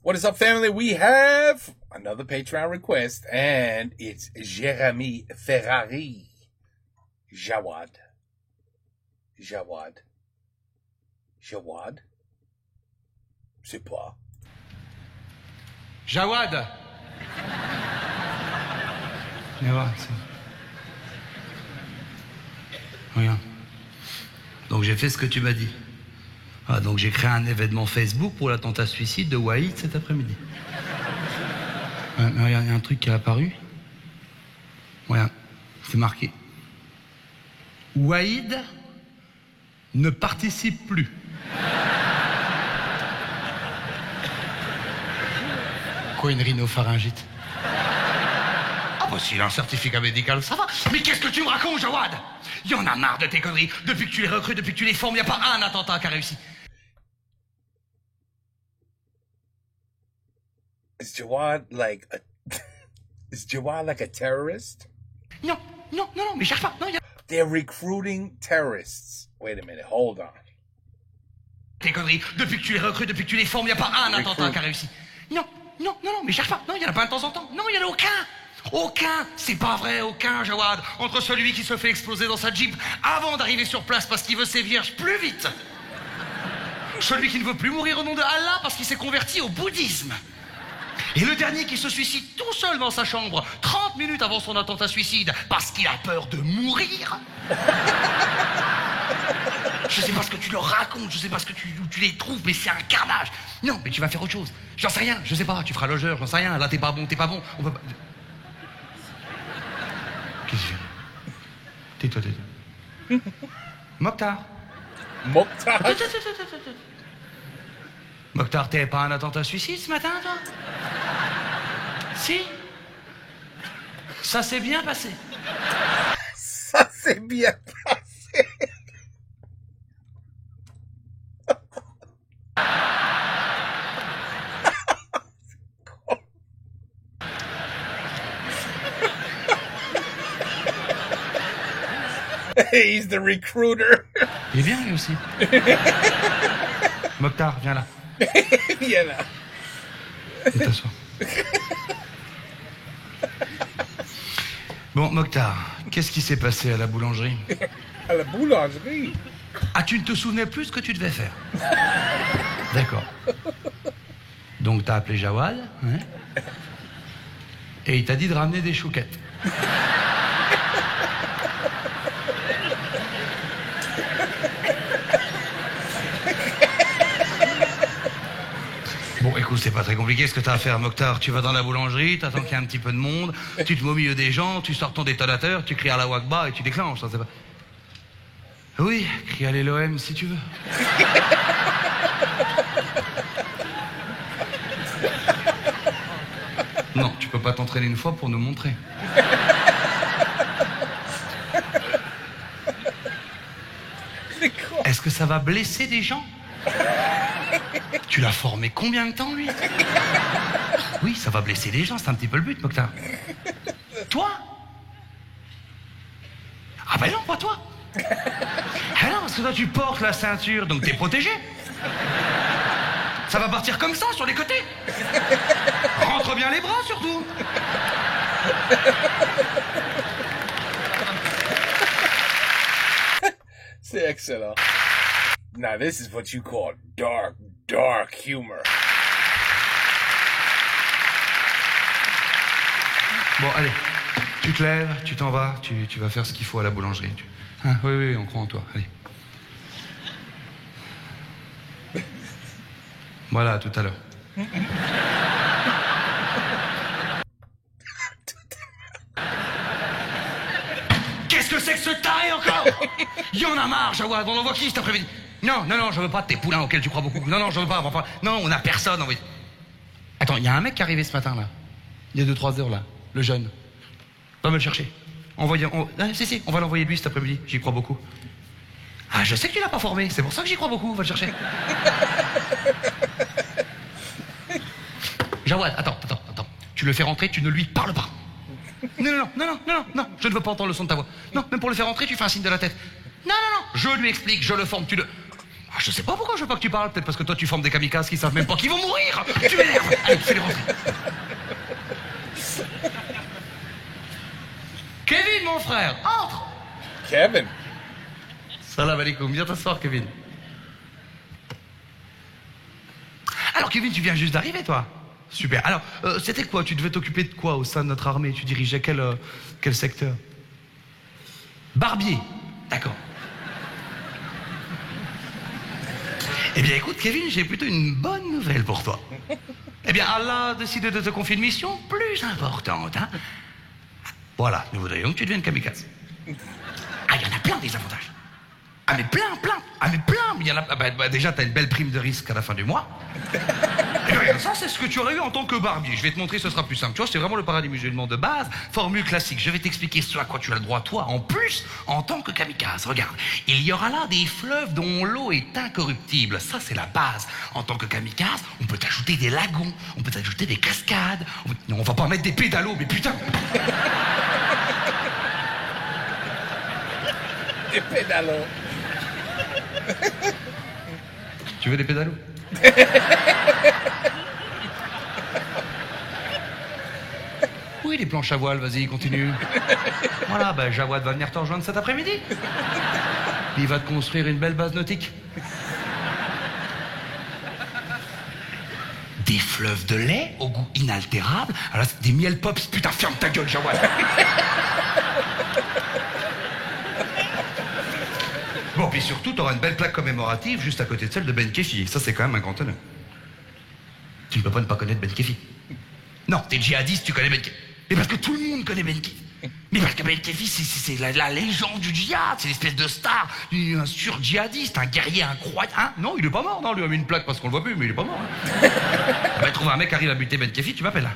What is up, family? We have another Patreon request, and it's Jeremy Ferrari. Jawad. C'est pas. Jawad. Viens voir, c'est... Regarde. Donc j'ai fait ce que tu m'as dit. Ah, donc j'ai créé un événement Facebook pour l'attentat suicide de Waïd cet après-midi. Regarde, il y a un truc qui est apparu. Regarde, c'est marqué. Waïd ne participe plus. Quoi, une rhinopharyngite? Ah bah s'il a un certificat médical, ça va. Mais qu'est-ce que tu me racontes, Jawad? Il y en a marre de tes conneries. Depuis que tu les recrutes, depuis que tu les formes, il n'y a pas un attentat qui a réussi. Is Jawad like a... Is Jawad like a terrorist? Non, mais cherche pas. Non, They're recruiting terrorists. Wait a minute, hold on. Tes conneries. Depuis que tu les recrutes, depuis que tu les formes, il n'y a pas un attentat qui a réussi. Non, mais cherche pas. Non, il n'y en a pas un de temps en temps. Non, il n'y en a aucun. Aucun, c'est pas vrai, aucun, Jawad. Entre celui qui se fait exploser dans sa Jeep avant d'arriver sur place parce qu'il veut ses vierges plus vite. Celui qui ne veut plus mourir au nom de Allah parce qu'il s'est converti au bouddhisme. Et le dernier qui se suicide tout seul dans sa chambre 30 minutes avant son attentat suicide parce qu'il a peur de mourir. Je sais pas ce que tu leur racontes, je sais pas ce que tu les trouves, mais c'est un carnage. Non, mais tu vas faire autre chose. J'en sais rien, je sais pas, tu feras logeur, j'en sais rien. Là, t'es pas bon, on peut pas... Qu'est-ce que tu fais? Tais-toi. Mokhtar. Mokhtar, t'es pas un attentat suicide ce matin, toi? Si. Ça s'est bien passé. Ça s'est bien passé. He's the recruiter. Il est bien, lui aussi. Mokhtar, viens là. Viens là. Et t'assois. Bon, Mokhtar, qu'est-ce qui s'est passé à la boulangerie? À la boulangerie? Ah, tu ne te souvenais plus ce que tu devais faire? D'accord. Donc, t'as appelé Jawad, hein? Et il t'a dit de ramener des chouquettes. Bon, écoute, c'est pas très compliqué ce que t'as à faire, Mokhtar. Tu vas dans la boulangerie, t'attends qu'il y ait un petit peu de monde, tu te mets au milieu des gens, tu sors ton détonateur, tu cries à la Wakba et tu déclenches, ça c'est pas... Oui, crie à l'Elohim si tu veux. Non, tu peux pas t'entraîner une fois pour nous montrer. Est-ce que ça va blesser des gens? Tu l'as formé combien de temps, lui? Oui, ça va blesser les gens, c'est un petit peu le but, Mokhtar. Toi? Ah ben non, pas toi. Ah non, parce que toi, tu portes la ceinture, donc t'es protégé. Ça va partir comme ça, sur les côtés. Rentre bien les bras, surtout. C'est excellent. Now this is what you call dark humor. Bon, allez, tu te lèves, tu t'en vas, tu vas faire ce qu'il faut à la boulangerie. Hein, oui, on croit en toi, allez. Voilà, à tout à l'heure. Qu'est-ce que c'est que ce taré encore? Il y en a marre, Jawad, on envoie qui cet après-midi? Non, je veux pas de tes poulains auxquels tu crois beaucoup. Non, je veux pas. Enfin, non, on a personne. Oui. Attends, il y a un mec qui est arrivé ce matin, là. Il y a 2-3 heures, là. Le jeune. Va me le chercher. Ah, si, on va l'envoyer lui cet après-midi. J'y crois beaucoup. Ah, je sais que tu l'as pas formé. C'est pour ça que j'y crois beaucoup. Va le chercher. Jawad, attends. Tu le fais rentrer, tu ne lui parles pas. Non, je ne veux pas entendre le son de ta voix. Non, même pour le faire rentrer, tu fais un signe de la tête. Non, je lui explique, je le forme, tu le... Ah, je sais pas pourquoi je veux pas que tu parles. Peut-être parce que toi, tu formes des kamikazes qui savent même pas qu'ils vont mourir. Tu m'énerves. Allez, fais-les rentrer. Kevin, mon frère, entre. Kevin. Salam alaikum. Viens t'asseoir, Kevin. Alors, Kevin, tu viens juste d'arriver, toi. Super. Alors, c'était quoi? Tu devais t'occuper de quoi au sein de notre armée? Tu dirigeais quel secteur? Barbier. D'accord. Eh bien, écoute, Kevin, j'ai plutôt une bonne nouvelle pour toi. Eh bien, Allah a décidé de te confier une mission plus importante, hein. Voilà, nous voudrions que tu deviennes kamikaze. Ah, il y en a plein des avantages. Ah, mais plein. Ah, mais plein. Il y en a, déjà, t'as une belle prime de risque à la fin du mois. Et regarde, ça, c'est ce que tu aurais eu en tant que barbier. Je vais te montrer, ce sera plus simple. Tu vois, c'est vraiment le paradis musulman de base. Formule classique. Je vais t'expliquer ce à quoi tu as le droit, toi, en plus, en tant que kamikaze. Regarde, il y aura là des fleuves dont l'eau est incorruptible. Ça, c'est la base. En tant que kamikaze, on peut t'ajouter des lagons, on peut t'ajouter des cascades. Non, on va pas mettre des pédalos, mais putain. Des pédalos. Tu veux des pédalos? Oui, les planches à voile, vas-y, continue. Voilà, ben Jawad va venir te rejoindre cet après-midi. Il va te construire une belle base nautique. Des fleuves de lait au goût inaltérable. Alors, c'est des miel pops. Putain, ferme ta gueule, Jawad. Bon, puis surtout, t'auras une belle plaque commémorative juste à côté de celle de Ben Kefi. Ça, c'est quand même un grand honneur. Tu ne peux pas ne pas connaître Ben Kefi. Non, t'es djihadiste, tu connais Ben Kefi. Mais parce que tout le monde connaît Ben Kefi. Mais parce que Ben Kefi, c'est la légende du djihad. C'est l'espèce de star, un sur-djihadiste, un guerrier incroyable. Hein? Non, il est pas mort, non, lui a mis une plaque parce qu'on le voit plus, mais il est pas mort. Hein. Ah bah, trouver un mec qui arrive à buter Ben Kefi, tu m'appelles là.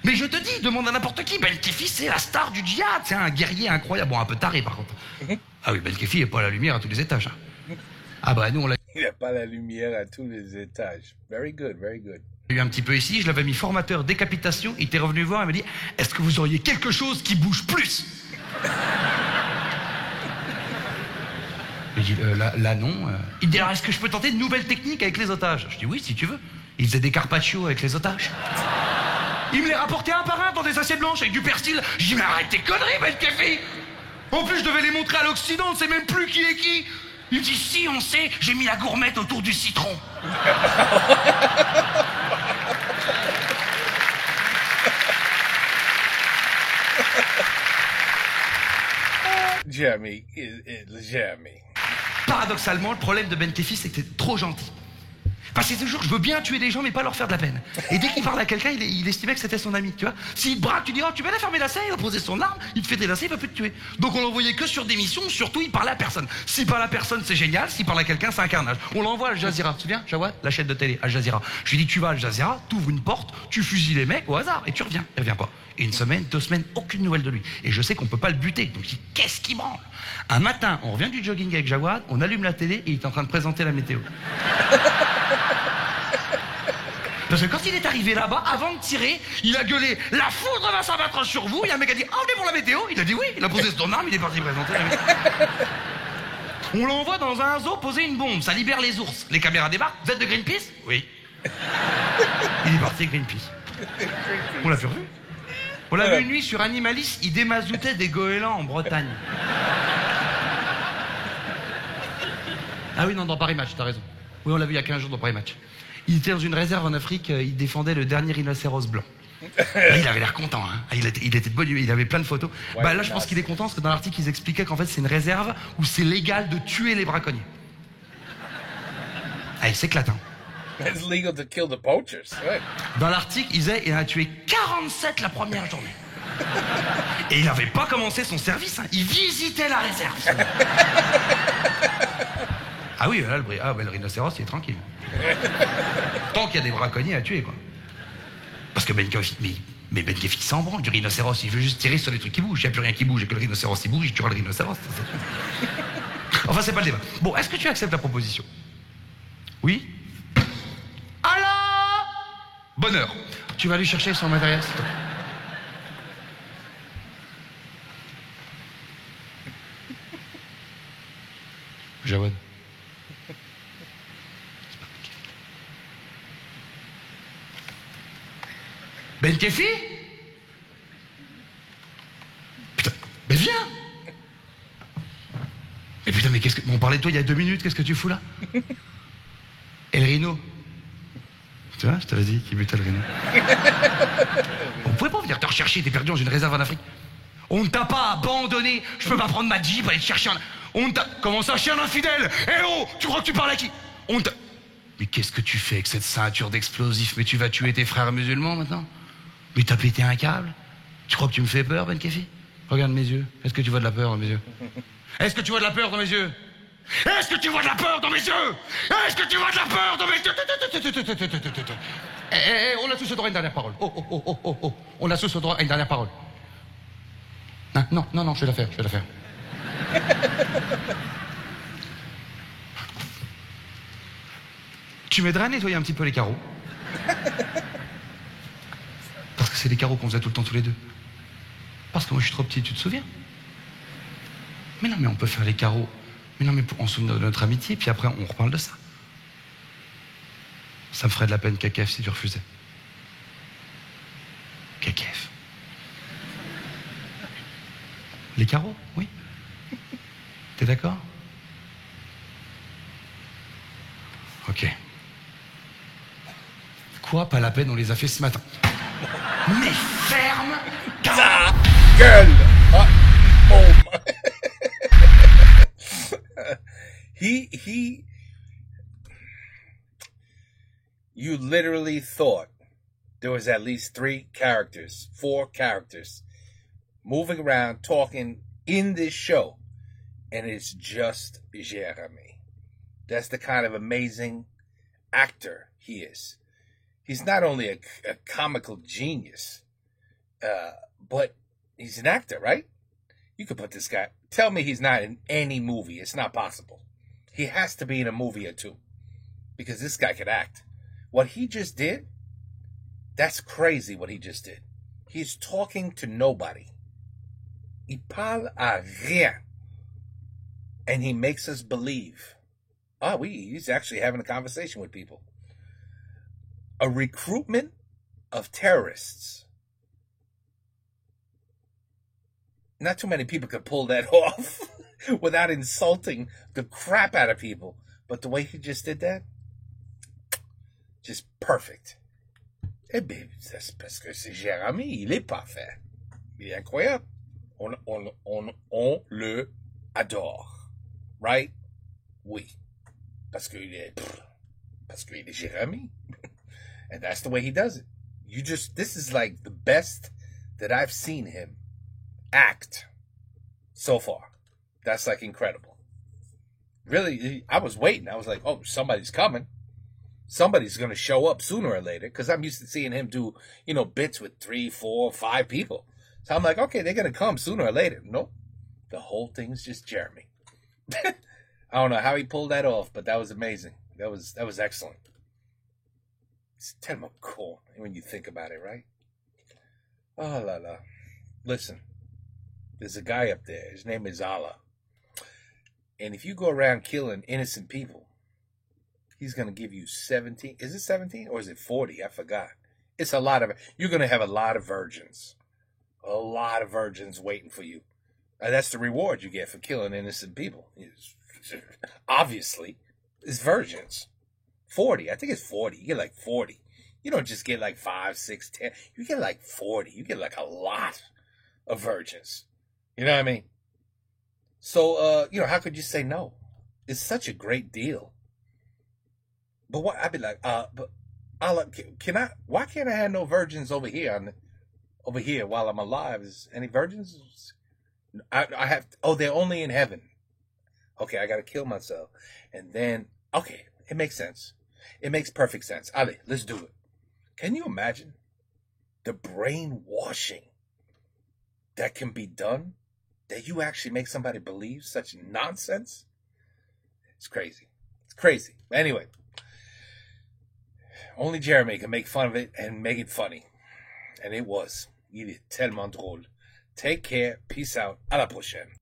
Mais je te dis, demande à n'importe qui, Ben Kefi, c'est la star du djihad. C'est un guerrier incroyable. Bon, un peu taré, par contre. Ah oui, Ben Kefi n'est pas à la lumière à tous les étages. Hein. Ah bah, nous, on l'a Il n'a pas la lumière à tous les étages. Very good, very good. eu un petit peu ici, je l'avais mis formateur décapitation, il était revenu voir et m'a dit « Est-ce que vous auriez quelque chose qui bouge plus ?» J'ai dit là non. Il dit « Alors, est-ce que je peux tenter de nouvelles techniques avec les otages ?» Je dis « Oui, si tu veux. » Il faisait des carpaccio avec les otages. Il me les rapportait un par un dans des assiettes blanches avec du persil. Je dis « Mais arrête tes conneries, Ben Kefi !» En plus, je devais les montrer à l'Occident, on ne sait même plus qui est qui. Il me dit, si, on sait, j'ai mis la gourmette autour du citron. Jeremy, Jeremy. Paradoxalement, le problème de Ben Kefi, c'est que t'es trop gentil. Parce que toujours, je veux bien tuer des gens, mais pas leur faire de la peine. Et dès qu'il parle à quelqu'un, il estimait que c'était son ami, tu vois. S'il te braque, tu dis, oh, tu vas la fermer la scène, il va poser son arme, il te fait des lacets, il va plus te tuer. Donc on l'envoyait que sur des missions, surtout il parlait à personne. S'il parle à personne, c'est génial, s'il parle à quelqu'un, c'est un carnage. On l'envoie à Al Jazeera, tu te souviens, Jawad, la chaîne de télé, Al Jazeera. Je lui dis, tu vas à Al Jazeera, t'ouvres une porte, tu fusilles les mecs au hasard, et tu reviens. Il revient pas. Et une semaine, 2 semaines, aucune nouvelle de lui. Et je sais qu'on peut pas le buter. Donc je dis, qu'est-ce qui branle? Un matin, on revient du jogging avec Jawad, on allume la télé et il est en train de présenter la météo. Parce que quand il est arrivé là-bas, avant de tirer, il a gueulé « La foudre va s'abattre sur vous !» Il y a un mec qui a dit « Ah, on est pour la météo ?» Il a dit oui, il a posé son arme, il est parti présenter la météo. On l'envoie dans un zoo poser une bombe, ça libère les ours. Les caméras débarquent, vous êtes de Greenpeace? Oui. Il est parti Greenpeace. On l'a vu revu. On l'a vu une nuit sur Animalis, il démazoutait des goélands en Bretagne. Ah oui, non, dans Paris Match, t'as raison. Oui, on l'a vu il y a 15 jours dans Paris Match. Il était dans une réserve en Afrique, il défendait le dernier rhinocéros blanc. Là, il avait l'air content, hein. Il était de bonne humeur, il avait plein de photos. Ouais, bah là, je pense qu'il est content parce que dans l'article, ils expliquaient qu'en fait, c'est une réserve où c'est légal de tuer les braconniers. Ah, il s'éclate, hein. It's legal to kill the poachers. Ouais. Dans l'article, il disait il en a tué 47 la première journée. Et il n'avait pas commencé son service, hein. Il visitait la réserve. Ah oui, là, le rhinocéros, il est tranquille. Tant qu'il y a des braconniers à tuer, quoi. Parce que Ben Kefi, mais Ben Kefi s'en branle du rhinocéros, il veut juste tirer sur les trucs qui bougent. Il n'y a plus rien qui bouge et que le rhinocéros il bouge, il tuera le rhinocéros. Enfin, c'est pas le débat. Bon, est-ce que tu acceptes la proposition? Oui? Alors? Bonheur. Tu vas lui chercher son matériel, s'il te plaît. Jawad. Ben Kefi? Putain, mais viens! Mais putain, mais qu'est-ce que... On parlait de toi il y a 2 minutes, qu'est-ce que tu fous là? El Rino. Tu vois, je t'avais dit qu'il butait le Rino. On pouvait pas venir te rechercher, t'es perdu dans une réserve en Afrique. On ne t'a pas abandonné, je peux pas prendre ma Jeep aller te chercher un... On t'a... Comment ça, chien infidèle? Eh oh, tu crois que tu parles à qui? On t'a... Mais qu'est-ce que tu fais avec cette ceinture d'explosifs? Mais tu vas tuer tes frères musulmans maintenant? Mais t'as pété un câble? Tu crois que tu me fais peur, Ben Kefi? Regarde mes yeux. Est-ce que tu vois de la peur dans mes yeux? Est-ce que tu vois de la peur dans mes yeux? Est-ce que tu vois de la peur dans mes yeux? Est-ce que tu vois de la peur dans mes yeux? On a tous le droit à une dernière parole. Oh. On a tous le droit à une dernière parole. Non, je vais la faire. Tu m'aideras à nettoyer un petit peu les carreaux. Parce que c'est les carreaux qu'on faisait tout le temps tous les deux. Parce que moi je suis trop petit, tu te souviens? Mais non, mais on peut faire les carreaux. Mais non, mais on se souvient de notre amitié, puis après on reparle de ça. Ça me ferait de la peine, Kakef, si tu refusais. Kakef. Les carreaux, oui. T'es d'accord? Ok. Quoi, pas la peine, on les a fait ce matin. Mais ferme ta gueule! You literally thought there was at least 4 characters moving around talking in this show, and it's just Jeremy. That's the kind of amazing actor he is. He's not only a comical genius, but he's an actor, right? You could put this guy... Tell me he's not in any movie. It's not possible. He has to be in a movie or two, because this guy could act. What he just did, that's crazy what he just did. He's talking to nobody. Il parle à rien. And he makes us believe. He's actually having a conversation with people. A recruitment of terrorists. Not too many people could pull that off without insulting the crap out of people. But the way he just did that, just perfect. Eh bien, c'est parce que c'est Jérémy, il est parfait. Il est incroyable. On le adore. Right? Oui. Parce qu'il est Jérémy. And that's the way he does it. This is like the best that I've seen him act so far. That's like incredible. Really, I was waiting. I was like, oh, somebody's coming. Somebody's going to show up sooner or later, because I'm used to seeing him do, bits with 3, 4, 5 people. So I'm like, okay, they're going to come sooner or later. Nope. The whole thing's just Jeremy. I don't know how he pulled that off, but that was amazing. That was excellent. It's tellement cool when you think about it, right? Oh, la la. Listen, there's a guy up there. His name is Allah. And if you go around killing innocent people, he's going to give you 17. Is it 17 or is it 40? I forgot. It's a lot of... You're going to have a lot of virgins. A lot of virgins waiting for you. That's the reward you get for killing innocent people. Obviously, it's virgins. 40. I think it's 40. You get like 40. You don't just get like 5, 6, 10. You get like 40. You get like a lot of virgins. You know what I mean? So, how could you say no? It's such a great deal. But what I'd be like, but Allah, why can't I have no virgins over here while I'm alive? Is any virgins? I have, they're only in heaven. Okay, I gotta kill myself. And then, okay, it makes sense. It makes perfect sense. Ali, let's do it. Can you imagine the brainwashing that can be done? That you actually make somebody believe such nonsense? It's crazy. It's crazy. Anyway, only Jeremy can make fun of it and make it funny. And it was. Il est tellement drôle. Take care. Peace out. À la prochaine.